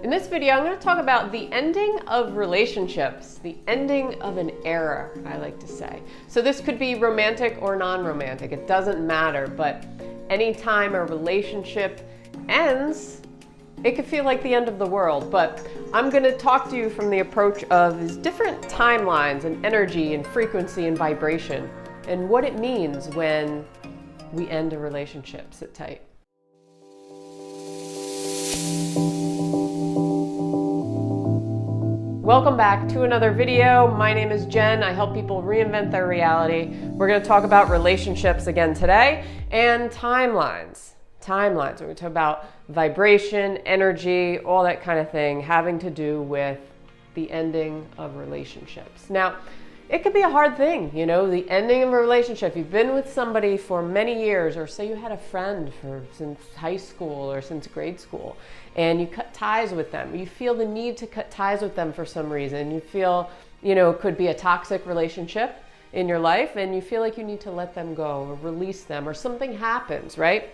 In this video, I'm going to talk about the ending of relationships, the ending of an era, I like to say. So this could be romantic or non-romantic, it doesn't matter, but anytime a relationship ends, it could feel like the end of the world. But I'm going to talk to you from the approach of these different timelines and energy and frequency and vibration and what it means when we end a relationship. Sit tight. Welcome back to another video. My name is Jen. I help people reinvent their reality. We're going to talk about relationships again today and timelines. We're going to talk about vibration, energy, all that kind of thing having to do with the ending of relationships. Now, it could be a hard thing, you know, the ending of a relationship. You've been with somebody for many years, or say you had a friend since high school or since grade school, and you cut ties with them. You feel the need to cut ties with them for some reason. You feel, you know, it could be a toxic relationship in your life, and you feel like you need to let them go or release them, or something happens, right?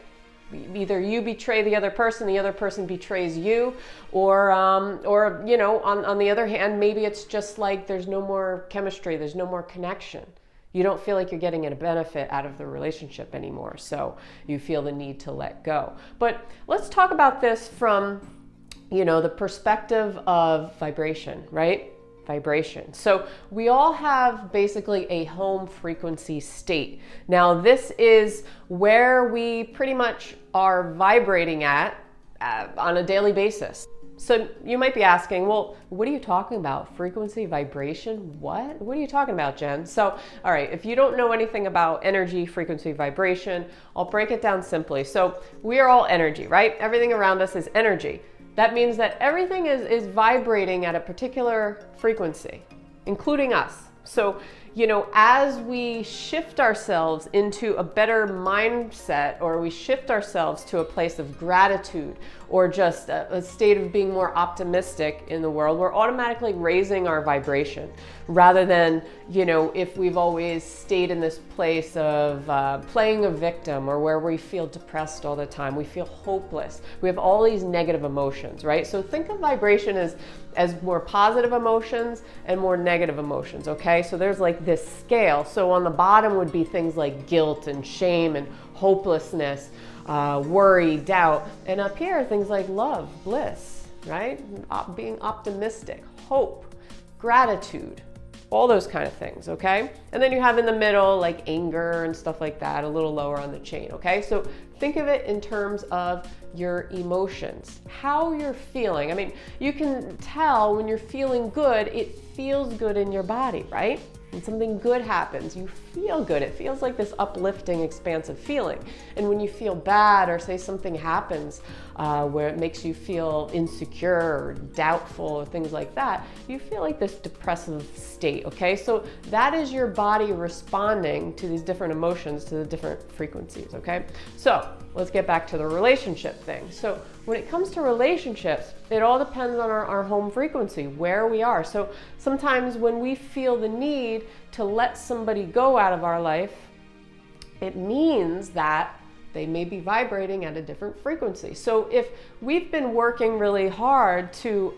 Either you betray the other person betrays you, or you know, on the other hand, maybe it's just like there's no more chemistry, there's no more connection. You don't feel like you're getting a benefit out of the relationship anymore, so you feel the need to let go. But let's talk about this from, you know, the perspective of vibration, right? Vibration. So we all have basically a home frequency state. Now this is where we pretty much are vibrating at on a daily basis. So you might be asking, well, what are you talking about? Frequency, vibration? What are you talking about, Jen? So, all right, if you don't know anything about energy, frequency, vibration, I'll break it down simply. So we are all energy, right? Everything around us is energy. That means that everything is vibrating at a particular frequency, including us. So, you know, as we shift ourselves into a better mindset, or we shift ourselves to a place of gratitude, or just a state of being more optimistic in the world, we're automatically raising our vibration, rather than, you know, if we've always stayed in this place of playing a victim, or where we feel depressed all the time, we feel hopeless, we have all these negative emotions, right? So think of vibration as more positive emotions and more negative emotions, okay? So there's like this scale. So on the bottom would be things like guilt and shame and hopelessness, worry, doubt, and up here are things like love, bliss, right? Being optimistic, hope, gratitude, all those kind of things, okay? And then you have in the middle like anger and stuff like that, a little lower on the chain, okay? So think of it in terms of your emotions, how you're feeling. I mean, you can tell when you're feeling good, it feels good in your body, right? When something good happens, you feel good. It feels like this uplifting, expansive feeling. And when you feel bad, or say something happens where it makes you feel insecure or doubtful or things like that, you feel like this depressive state, okay? So that is your body responding to these different emotions, to the different frequencies, okay? So let's get back to the relationship thing. So when it comes to relationships, it all depends on our home frequency, where we are. So sometimes when we feel the need to let somebody go out of our life, it means that they may be vibrating at a different frequency. So if we've been working really hard to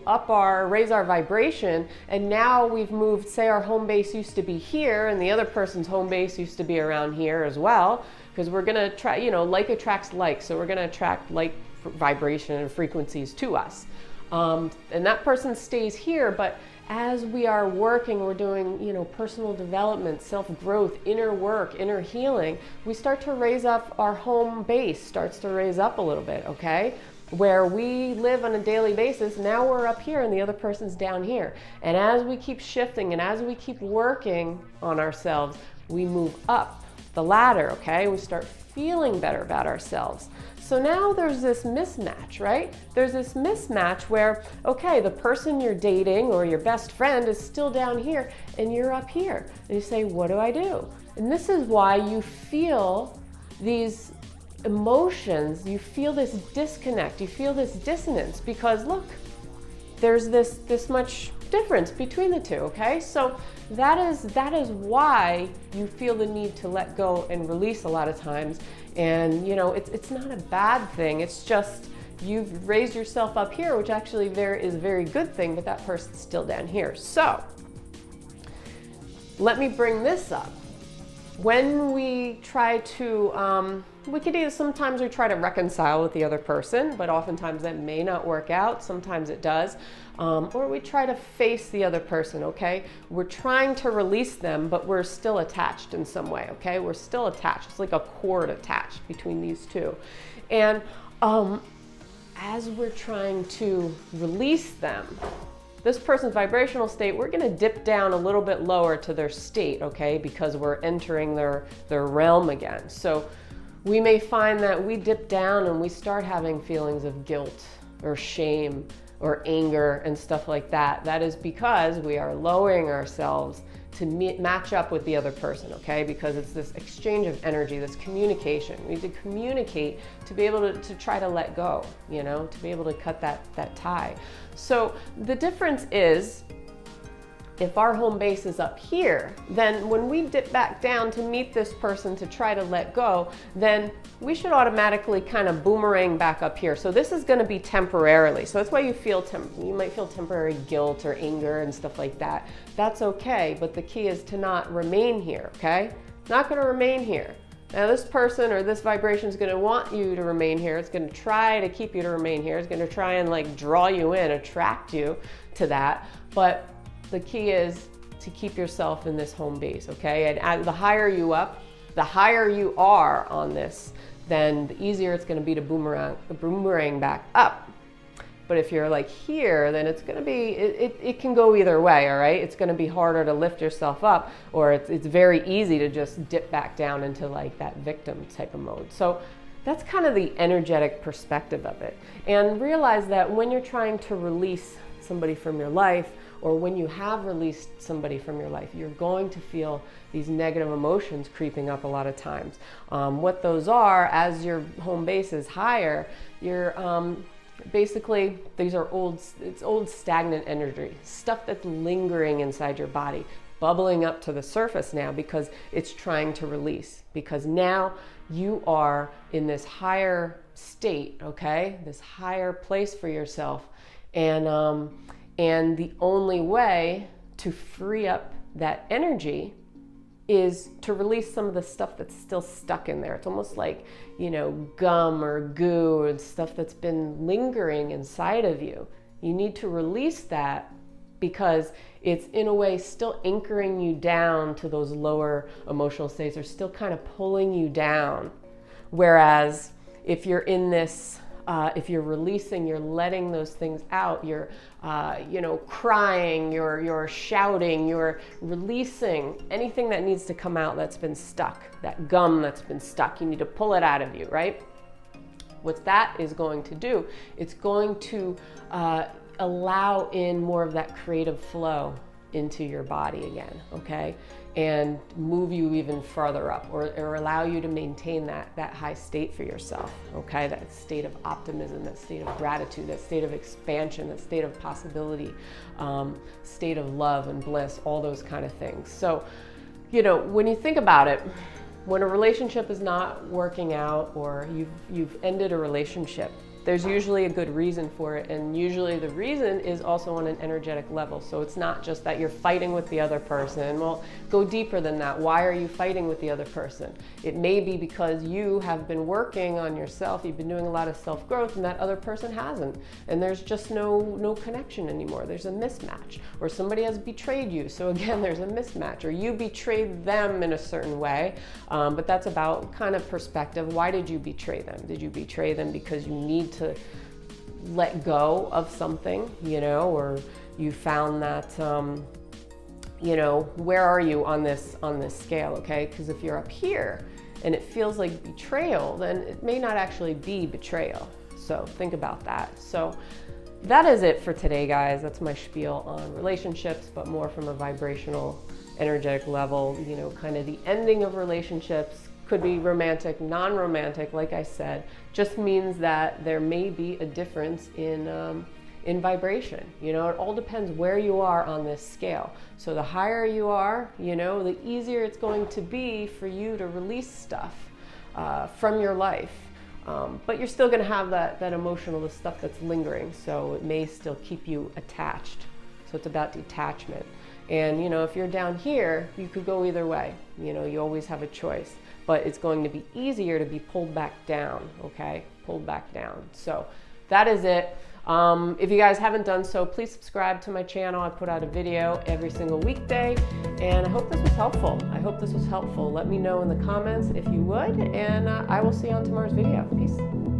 raise our vibration, and now we've moved, say our home base used to be here and the other person's home base used to be around here as well, because we're gonna try, you know, like attracts like, so we're gonna attract like vibration and frequencies to us. And that person stays here, but as we are working, we're doing, you know, personal development, self-growth, inner work, inner healing, we start to raise up, our home base starts to raise up a little bit, okay? Where we live on a daily basis, now we're up here and the other person's down here. And as we keep shifting and as we keep working on ourselves, we move up the ladder, okay? We start feeling better about ourselves. So now there's this mismatch, right? There's this mismatch where, okay, the person you're dating or your best friend is still down here and you're up here. And you say, what do I do? And this is why you feel these emotions, you feel this disconnect, you feel this dissonance, because look, there's this much difference between the two, okay? So that is why you feel the need to let go and release a lot of times. And you know, it's not a bad thing, it's just you've raised yourself up here, which actually there is a very good thing, but that person's still down here. So let me bring this up. When we try to, sometimes we try to reconcile with the other person, but oftentimes that may not work out. Sometimes it does. Or we try to face the other person, okay? We're trying to release them, but we're still attached in some way, okay? We're still attached. It's like a cord attached between these two. And as we're trying to release them, this person's vibrational state, we're gonna dip down a little bit lower to their state, okay? Because we're entering their realm again. So we may find that we dip down and we start having feelings of guilt or shame or anger and stuff like that. That is because we are lowering ourselves to match up with the other person, okay? Because it's this exchange of energy, this communication. We need to communicate to be able to try to let go, you know, to be able to cut that tie. So the difference is, if our home base is up here, then when we dip back down to meet this person to try to let go, then we should automatically kind of boomerang back up here. So this is going to be temporarily. So that's why you might feel temporary guilt or anger and stuff like that. That's okay, but the key is to not remain here, okay? Not going to remain here. Now this person or this vibration is going to want you to remain here. It's going to try to keep you to remain here. It's going to try and like draw you in, attract you to that. But the key is to keep yourself in this home base, okay? And the higher you up, the higher you are on this, then the easier it's going to be to boomerang back up. But if you're like here, then it's going to be, it can go either way, all right? It's going to be harder to lift yourself up, or it's very easy to just dip back down into like that victim type of mode. So that's kind of the energetic perspective of it. And realize that when you're trying to release somebody from your life, or when you have released somebody from your life, you're going to feel these negative emotions creeping up a lot of times. What those are, as your home base is higher, you're basically, these are old stagnant energy, stuff that's lingering inside your body, bubbling up to the surface now because it's trying to release. Because now you are in this higher state, okay? This higher place for yourself. And the only way to free up that energy is to release some of the stuff that's still stuck in there. It's almost like, you know, gum or goo and stuff that's been lingering inside of you. You need to release that because it's in a way still anchoring you down to those lower emotional states, or still kind of pulling you down. Whereas if you're in this, if you're releasing, you're letting those things out, you're, crying, you're shouting, you're releasing anything that needs to come out that's been stuck, that gum that's been stuck, you need to pull it out of you, right? What that is going to do, it's going to allow in more of that creative flow into your body again, okay? And move you even farther up, or allow you to maintain that high state for yourself, okay? That state of optimism, that state of gratitude, that state of expansion, that state of possibility, state of love and bliss, all those kind of things. So, you know, when you think about it, when a relationship is not working out, or you've ended a relationship, there's usually a good reason for it, and usually the reason is also on an energetic level. So it's not just that you're fighting with the other person. Well, go deeper than that. Why are you fighting with the other person? It may be because you have been working on yourself, you've been doing a lot of self-growth, and that other person hasn't. And there's just no connection anymore. There's a mismatch. Or somebody has betrayed you. So again, there's a mismatch. Or you betrayed them in a certain way. But that's about kind of perspective. Why did you betray them? Did you betray them because you need to let go of something, you know, or you found that, you know, where are you on this scale, okay? Because if you're up here and it feels like betrayal, then it may not actually be betrayal. So think about that. So that is it for today, guys. That's my spiel on relationships, but more from a vibrational, energetic level, you know, kind of the ending of relationships. Could be romantic, non-romantic, like I said, just means that there may be a difference in vibration. You know, it all depends where you are on this scale. So the higher you are, you know, the easier it's going to be for you to release stuff from your life. But you're still going to have that emotional, the stuff that's lingering, so it may still keep you attached. So it's about detachment. And if you're down here, you could go either way. You always have a choice, but it's going to be easier to be pulled back down, okay? Pulled back down. So that is it. If you guys haven't done so, please subscribe to my channel. I put out a video every single weekday, and I hope this was helpful. Let me know in the comments if you would, and I will see you on tomorrow's video. Peace.